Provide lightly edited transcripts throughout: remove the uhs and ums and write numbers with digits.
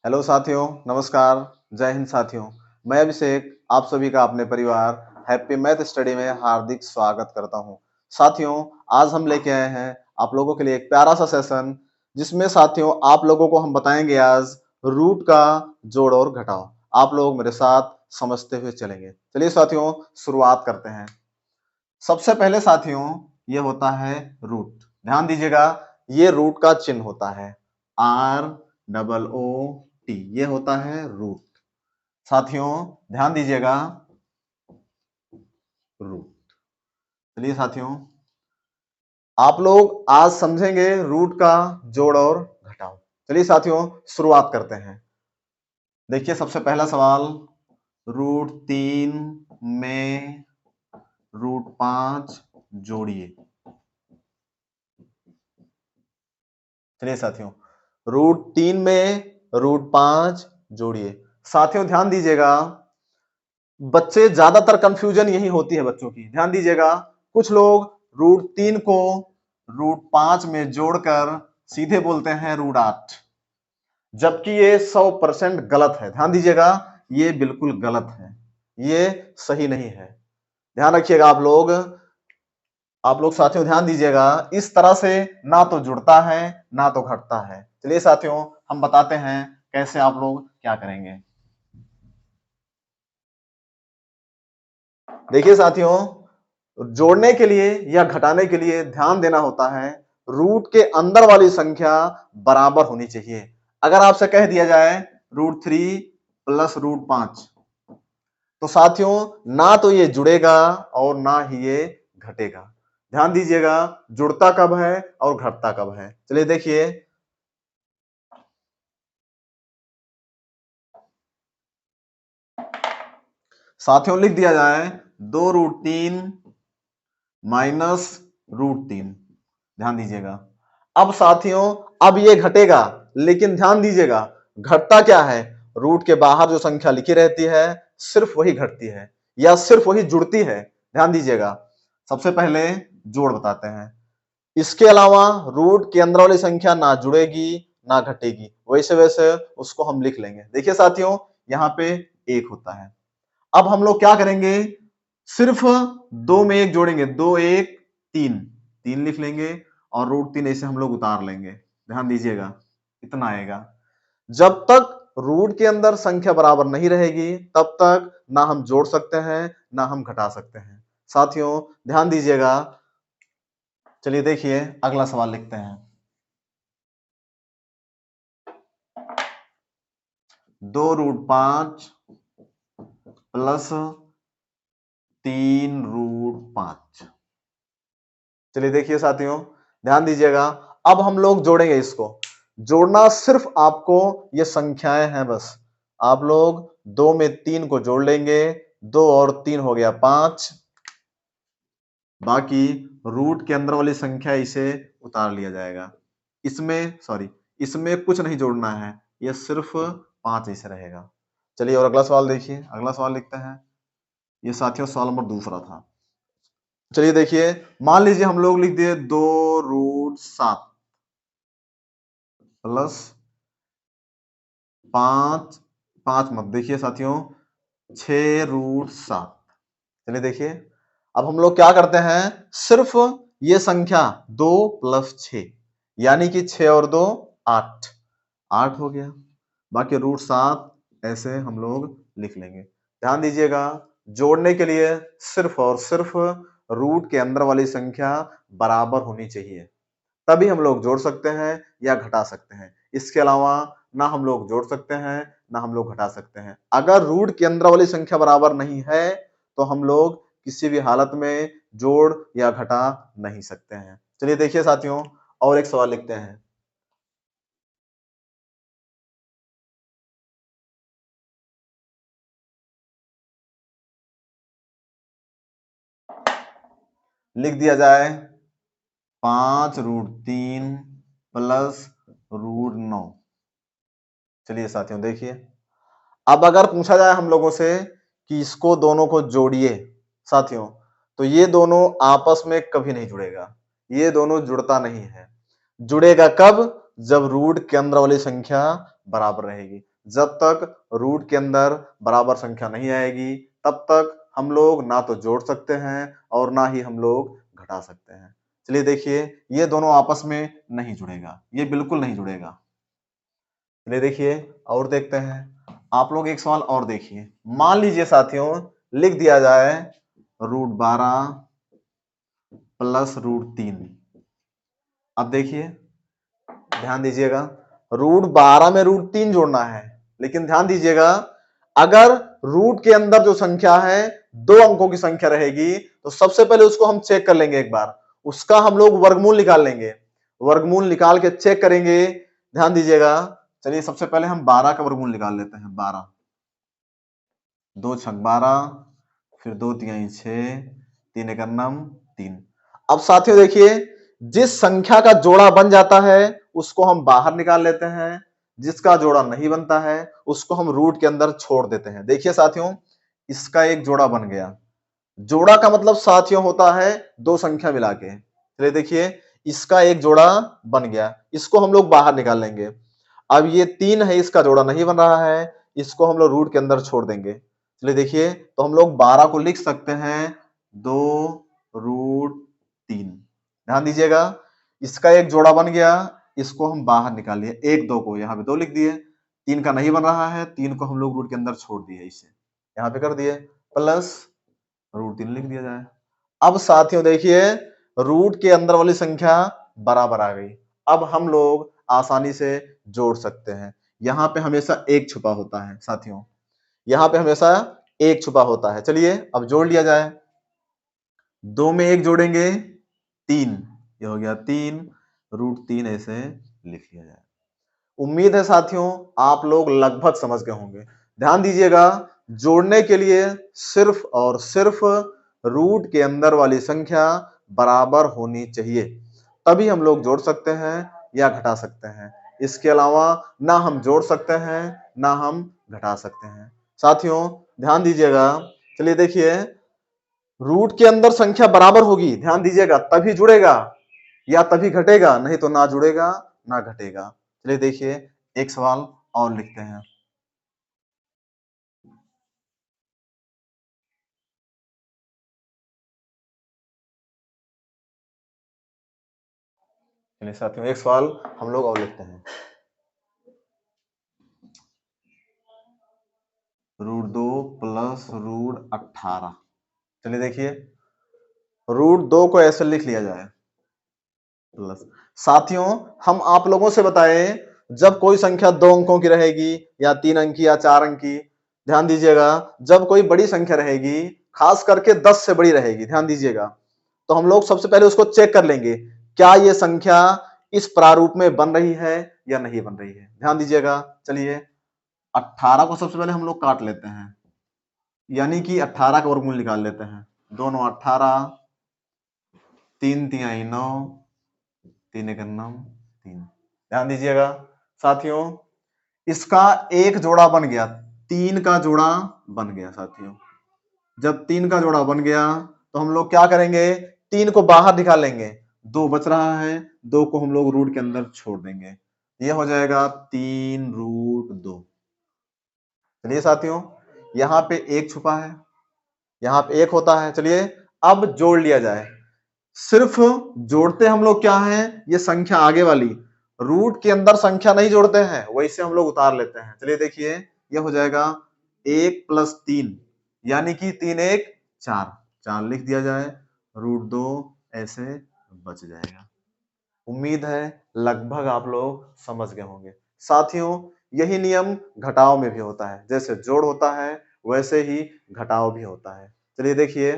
Hello साथियों, नमस्कार। जय हिंद साथियों। मैं अभिषेक आप सभी का अपने परिवार हैप्पी मैथ स्टडी में हार्दिक स्वागत करता हूं। साथियों, आज हम लेके आए हैं आप लोगों के लिए एक प्यारा सा सेशन, जिसमें साथियों आप लोगों को हम बताएंगे आज रूट का जोड़ और घटाव। आप लोग मेरे साथ समझते हुए चलेंगे। चलिए साथियों, शुरुआत करते हैं। सबसे पहले साथियों, ये होता है रूट। ध्यान दीजिएगा, ये रूट का चिन्ह होता है ROOT। ये होता है रूट। साथियों ध्यान दीजिएगा, रूट। चलिए साथियों, आप लोग आज समझेंगे रूट का जोड़ और घटाव। चलिए साथियों, शुरुआत करते हैं। देखिए सबसे पहला सवाल, √3 में √5 जोड़िए। चलिए साथियों, √3 में √5 जोड़िए। साथियों ध्यान दीजिएगा, बच्चे ज्यादातर कंफ्यूजन यही होती है बच्चों की। ध्यान दीजिएगा, कुछ लोग √3 को √5 में जोड़कर सीधे बोलते हैं √8, जबकि ये 100% गलत है। ध्यान दीजिएगा, ये बिल्कुल गलत है, ये सही नहीं है। ध्यान रखिएगा आप लोग साथियों ध्यान दीजिएगा, इस तरह से ना तो जुड़ता है ना तो घटता है। चलिए साथियों, हम बताते हैं कैसे आप लोग क्या करेंगे। देखिए साथियों, जोड़ने के लिए या घटाने के लिए ध्यान देना होता है रूट के अंदर वाली संख्या बराबर होनी चाहिए। अगर आपसे कह दिया जाए √3 प्लस √5, तो साथियों ना तो ये जुड़ेगा और ना ही ये घटेगा। ध्यान दीजिएगा, जुड़ता कब है और घटता कब है। चलिए देखिए, साथियों लिख दिया जाए 2√3 माइनस √3। ध्यान दीजिएगा, अब साथियों अब ये घटेगा, लेकिन ध्यान दीजिएगा घटता क्या है, रूट के बाहर जो संख्या लिखी रहती है सिर्फ वही घटती है या सिर्फ वही जुड़ती है। ध्यान दीजिएगा, सबसे पहले जोड़ बताते हैं। इसके अलावा रूट के अंदर वाली संख्या ना जुड़ेगी ना घटेगी, वैसे वैसे उसको हम लिख लेंगे। देखिए साथियों, यहाँ पे 1 होता है। अब हम लोग क्या करेंगे, सिर्फ 2 में 1 जोड़ेंगे। 2 1 3, 3 लिख लेंगे और √3 ऐसे हम लोग उतार लेंगे। ध्यान दीजिएगा, इतना आएगा। जब तक रूट के अंदर संख्या बराबर नहीं रहेगी तब तक ना हम जोड़ सकते हैं ना हम घटा सकते हैं। साथियों ध्यान दीजिएगा, चलिए देखिए अगला सवाल लिखते हैं। 2√5 प्लस 3√5। चलिए देखिए साथियों, ध्यान दीजिएगा, अब हम लोग जोड़ेंगे इसको। जोड़ना सिर्फ आपको ये संख्याएं हैं बस। आप लोग 2 में 3 को जोड़ लेंगे, 2 और 3 हो गया 5। बाकी रूट के अंदर वाली संख्या इसे उतार लिया जाएगा। इसमें कुछ नहीं जोड़ना है, ये सिर्फ 5 ऐसे रहेगा। चलिए और अगला सवाल देखिए, अगला सवाल लिखते हैं। ये साथियों सवाल नंबर दूसरा था। चलिए देखिए, मान लीजिए हम लोग लिख दिए 2√7 प्लस 5 मत देखिए साथियों, 6√7। चलिए देखिए, अब हम लोग क्या करते हैं, सिर्फ ये संख्या 2 प्लस 6, यानी कि 6 और 2 8, 8 हो गया। बाकी √7 ऐसे हम लोग लिख लेंगे। ध्यान दीजिएगा, जोड़ने के लिए सिर्फ और सिर्फ रूट के अंदर वाली संख्या बराबर होनी चाहिए, तभी हम लोग जोड़ सकते हैं या घटा सकते हैं। इसके अलावा ना हम लोग जोड़ सकते हैं ना हम लोग घटा सकते हैं। अगर रूट के अंदर वाली संख्या बराबर नहीं है तो हम लोग किसी भी हालत में जोड़ या घटा नहीं सकते हैं। चलिए देखिए साथियों, और एक सवाल लिखते हैं। लिख दिया जाए 5√3 प्लस √9। चलिए साथियों देखिए, अब अगर पूछा जाए हम लोगों से कि इसको दोनों को जोड़िए साथियों, तो ये दोनों आपस में कभी नहीं जुड़ेगा, ये दोनों जुड़ता नहीं है। जुड़ेगा कब, जब रूट के अंदर वाली संख्या बराबर रहेगी। जब तक रूट के अंदर बराबर संख्या नहीं आएगी तब तक हम लोग ना तो जोड़ सकते हैं और ना ही हम लोग घटा सकते हैं। चलिए देखिए, ये दोनों आपस में नहीं जुड़ेगा, ये बिल्कुल नहीं जुड़ेगा। चलिए देखिए और देखते हैं। आप लोग एक सवाल और देखिए। मान लीजिए साथियों, लिख दिया जाए √12 प्लस √3। अब देखिए, ध्यान दीजिएगा, √12 में √3 जोड़ना है, लेकिन ध्यान दीजिएगा, अगर रूट के अंदर जो संख्या है 2 अंकों की संख्या रहेगी तो सबसे पहले उसको हम चेक कर लेंगे। एक बार उसका हम लोग वर्गमूल निकाल लेंगे, वर्गमूल निकाल के चेक करेंगे। ध्यान दीजिएगा, चलिए सबसे पहले हम 12 का वर्गमूल निकाल लेते हैं। 12, 2 छक 12, फिर 2 तिहाई 6, 3 एकम 3। अब साथियों देखिए, जिस संख्या का जोड़ा बन जाता है उसको हम बाहर निकाल लेते हैं, जिसका जोड़ा नहीं बनता है उसको हम रूट के अंदर छोड़ देते हैं। देखिए साथियों, इसका एक जोड़ा बन गया। जोड़ा का मतलब साथियों होता है दो संख्या मिला के। चलिए देखिए, इसका एक जोड़ा बन गया, इसको हम लोग बाहर निकाल लेंगे। अब ये 3 है, इसका जोड़ा नहीं बन रहा है, इसको हम लोग रूट के अंदर छोड़ देंगे। चलिए देखिए, तो हम लोग 12 को लिख सकते हैं 2√3। ध्यान दीजिएगा, इसका एक जोड़ा बन गया, इसको हम बाहर निकाल लिए। 1 2 को यहाँ पे 2 लिख दिए, 3 का नहीं बन रहा है, 3 को हम लोग रूट के अंदर छोड़ दिए, इसे यहाँ पे कर दिए, प्लस √3 लिख दिया जाए। अब साथियों देखिए, रूट के अंदर वाली संख्या बराबर आ गई। अब हम लोग आसानी से जोड़ सकते हैं। यहाँ पे हमेशा एक छुपा होता है साथियों, यहाँ पे हमेशा एक छुपा होता है। चलिए अब जोड़ लिया जाए। 2 में 1 जोड़ेंगे 3, ये हो गया 3, √3 ऐसे लिख लिया जाए। उम्मीद है साथियों आप लोग लगभग समझ गए होंगे। ध्यान दीजिएगा, जोड़ने के लिए सिर्फ और सिर्फ रूट के अंदर वाली संख्या बराबर होनी चाहिए, तभी हम लोग जोड़ सकते हैं या घटा सकते हैं। इसके अलावा ना हम जोड़ सकते हैं ना हम घटा सकते हैं। साथियों ध्यान दीजिएगा, चलिए देखिए, रूट के अंदर संख्या बराबर होगी, ध्यान दीजिएगा, तभी जुड़ेगा या तभी घटेगा, नहीं तो ना जुड़ेगा ना घटेगा। चलिए देखिए, एक सवाल और लिखते हैं। चलिए साथियों, एक सवाल हम लोग और लिखते हैं। √2 प्लस √18। चलिए देखिए, √2 को ऐसे लिख लिया जाए प्लस। साथियों हम आप लोगों से बताएं, जब कोई संख्या 2 अंकों की रहेगी या 3 अंक की या 4 अंक की, ध्यान दीजिएगा, जब कोई बड़ी संख्या रहेगी, खास करके 10 से बड़ी रहेगी, ध्यान दीजिएगा, तो हम लोग सबसे पहले उसको चेक कर लेंगे, क्या ये संख्या इस प्रारूप में बन रही है या नहीं बन रही है। ध्यान दीजिएगा, चलिए 18 को सबसे पहले हम लोग काट लेते हैं, यानी कि 18 का वर्गमूल निकाल लेते हैं। 2 9 18, 3 तिहाई 9, 3 एकम 3। ध्यान दीजिएगा साथियों, इसका एक जोड़ा बन गया, 3 का जोड़ा बन गया साथियों। जब 3 का जोड़ा बन गया तो हम लोग क्या करेंगे, 3 को बाहर निकाल लेंगे, 2 बच रहा है, 2 को हम लोग रूट के अंदर छोड़ देंगे, ये हो जाएगा 3√2। चलिए साथियों, यहाँ पे एक छुपा है, यहाँ पे एक होता है। चलिए अब जोड़ लिया जाए। सिर्फ जोड़ते हम लोग क्या है, ये संख्या आगे वाली, रूट के अंदर संख्या नहीं जोड़ते हैं, वैसे हम लोग उतार लेते हैं। चलिए देखिए, ये हो जाएगा 1 + 3, यानी कि 3 1 4, 4 लिख दिया जाए, √2 ऐसे बच जाएगा। उम्मीद है लगभग आप लोग समझ गए होंगे। साथियों यही नियम घटाव में भी होता है, जैसे जोड़ होता है वैसे ही घटाव भी होता है। चलिए देखिए,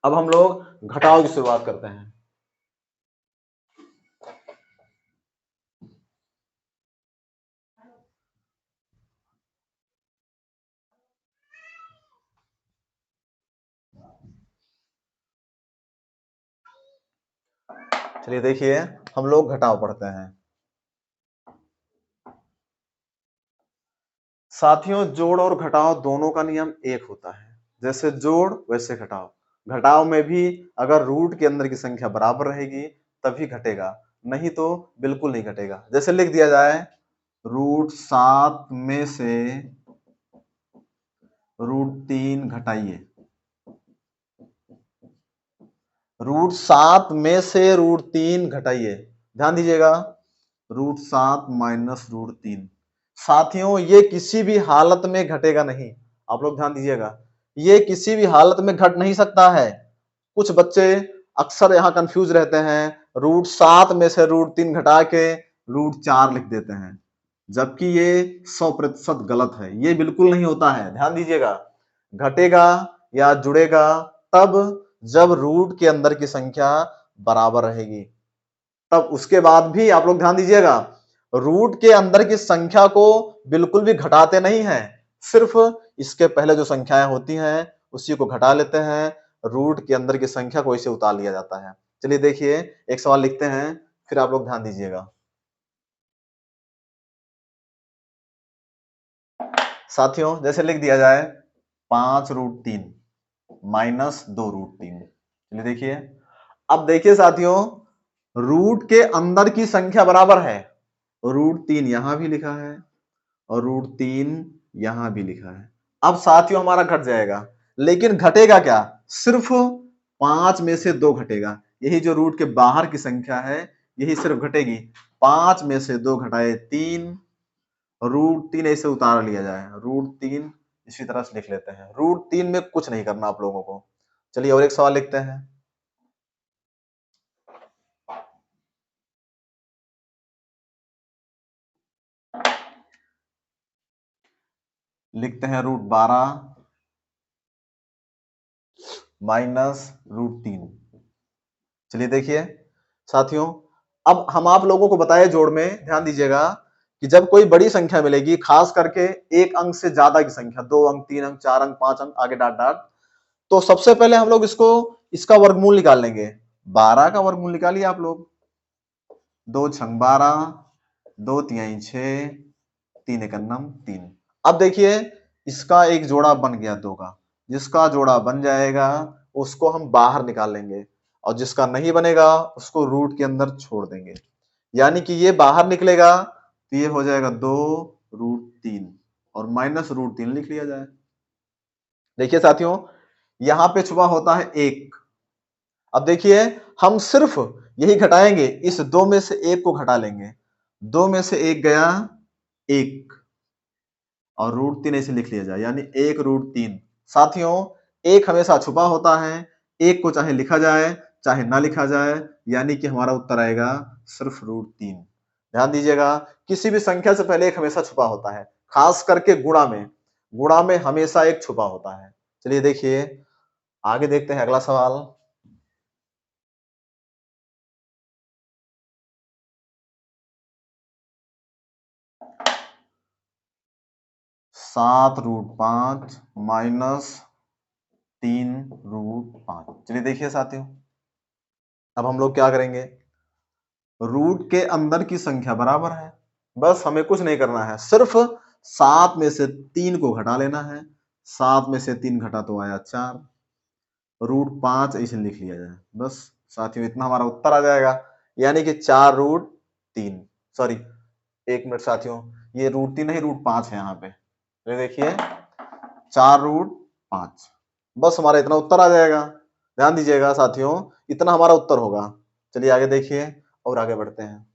अब हम लोग घटाव की शुरुआत करते हैं। चलिए देखिए, हम लोग घटाव पढ़ते हैं। साथियों जोड़ और घटाव दोनों का नियम एक होता है, जैसे जोड़ वैसे घटाव। घटाव में भी अगर रूट के अंदर की संख्या बराबर रहेगी तभी घटेगा, नहीं तो बिल्कुल नहीं घटेगा। जैसे लिख दिया जाए √7 में से √3 घटाइए। √7 में से √3 घटाइए। ध्यान दीजिएगा, √7 माइनस √3। साथियों ये किसी भी हालत में घटेगा नहीं, आप लोग ध्यान दीजिएगा, ये किसी भी हालत में घट नहीं सकता है। कुछ बच्चे अक्सर यहाँ कंफ्यूज रहते हैं, √7 में से √3 घटा के √4 लिख देते हैं, जबकि ये 100% गलत है। ये बिल्कुल नहीं होता है। ध्यान दीजिएगा, घटेगा या जुड़ेगा तब जब रूट के अंदर की संख्या बराबर रहेगी, तब। उसके बाद भी आप लोग ध्यान दीजिएगा, रूट के अंदर की संख्या को बिल्कुल भी घटाते नहीं है, सिर्फ इसके पहले जो संख्याएं होती हैं उसी को घटा लेते हैं, रूट के अंदर की संख्या को इसे उतार लिया जाता है। चलिए देखिए, एक सवाल लिखते हैं, फिर आप लोग ध्यान दीजिएगा। साथियों जैसे लिख दिया जाए 5√3 माइनस 2√3। चलिए देखिए, अब देखिए साथियों, रूट के अंदर की संख्या बराबर है, √3 यहां भी लिखा है और √3 यहां भी लिखा है। अब साथियों हमारा घट जाएगा, लेकिन घटेगा क्या? सिर्फ 5 में से 2 घटेगा। यही जो रूट के बाहर की संख्या है यही सिर्फ घटेगी। 5 में से 2 घटाए 3, √3 ऐसे उतार लिया जाए, √3 इसी तरह से लिख लेते हैं। √3 में कुछ नहीं करना आप लोगों को। चलिए और एक सवाल लिखते हैं। लिखते हैं √12 माइनस √3। चलिए देखिए साथियों, अब हम आप लोगों को बताए जोड़ में, ध्यान दीजिएगा, कि जब कोई बड़ी संख्या मिलेगी, खास करके एक अंक से ज्यादा की संख्या, 2 अंक, 3 अंक, 4 अंक, 5 अंक, आगे डॉट डॉट, तो सबसे पहले हम लोग इसका वर्गमूल निकाल लेंगे। 12 का वर्गमूल निकालिए आप लोग। 2 छंग 12, 2 तिहाई 6, 3 एकम 3। अब देखिए इसका एक जोड़ा बन गया 2 का, जिसका जोड़ा बन जाएगा उसको हम बाहर निकाल लेंगे, और जिसका नहीं बनेगा उसको रूट के अंदर छोड़ देंगे। यानी कि ये बाहर निकलेगा तो ये हो जाएगा 2√3 और माइनस √3 लिख लिया जाए। देखिए साथियों, यहां पे छुपा होता है 1। अब देखिए हम सिर्फ यही घटाएंगे, इस 2 में से 1 को घटा लेंगे। 2 में से 1 गया 1 और √3 ऐसे लिख लिया जाए, यानी 1√3। साथियों 1 हमेशा छुपा होता है, 1 को चाहे लिखा जाए चाहे ना लिखा जाए, यानी कि हमारा उत्तर आएगा सिर्फ √3। ध्यान दीजिएगा, किसी भी संख्या से पहले 1 हमेशा छुपा होता है, खास करके गुणा में हमेशा 1 छुपा होता है। चलिए देखिए आगे देखते हैं अगला सवाल। 7√5 माइनस 3√5। चलिए देखिए साथियों, अब हम लोग क्या करेंगे, रूट के अंदर की संख्या बराबर है, बस हमें कुछ नहीं करना है, सिर्फ 7 में से 3 को घटा लेना है। 7 में से 3 घटा तो आया 4, √5 ऐसे लिख लिया जाए, बस साथियों इतना हमारा उत्तर आ जाएगा, यानी कि 4√3। सॉरी, 1 मिनट साथियों, ये √3 नहीं √5 है यहाँ पे। ये देखिए 4√5, बस हमारा इतना उत्तर आ जाएगा। ध्यान दीजिएगा साथियों, इतना हमारा उत्तर होगा। चलिए आगे देखिए और आगे बढ़ते हैं।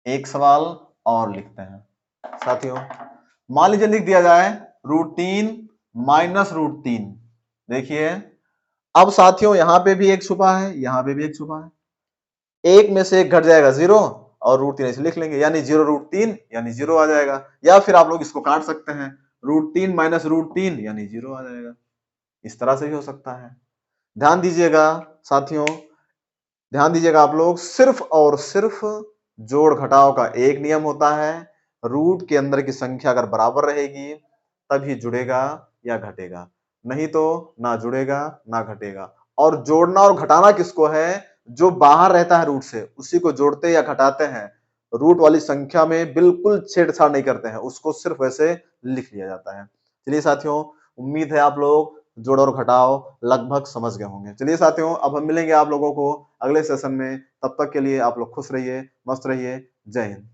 एक सवाल और लिखते हैं साथियों, मान लीजिए लिख दिया जाए √3 माइनस √3। देखिए अब साथियों यहां पे भी 1 छुपा है, यहां पे भी 1 छुपा है, 1 में से 1 घट जाएगा 0 और √3 ऐसे लिख लेंगे, यानी 0√3 यानी 0 आ जाएगा। या फिर आप लोग इसको काट सकते हैं, √3 माइनस √3 यानी 0 आ जाएगा। इस तरह से भी हो सकता है। ध्यान दीजिएगा साथियों, ध्यान दीजिएगा आप लोग, सिर्फ और सिर्फ जोड़ घटाव का एक नियम होता है, रूट के अंदर की संख्या अगर बराबर रहेगी तभी जुड़ेगा या घटेगा, नहीं तो ना जुड़ेगा ना घटेगा। और जोड़ना और घटाना किसको है? जो बाहर रहता है रूट से, उसी को जोड़ते या घटाते हैं। रूट वाली संख्या में बिल्कुल छेड़छाड़ नहीं करते हैं, उसको सिर्फ वैसे लिख लिया जाता है। चलिए साथियों, उम्मीद है आप लोग जोड़ और घटाव लगभग समझ गए होंगे। चलिए साथियों, अब हम मिलेंगे आप लोगों को अगले सेशन में। तब तक के लिए आप लोग खुश रहिए, मस्त रहिए। जय हिंद।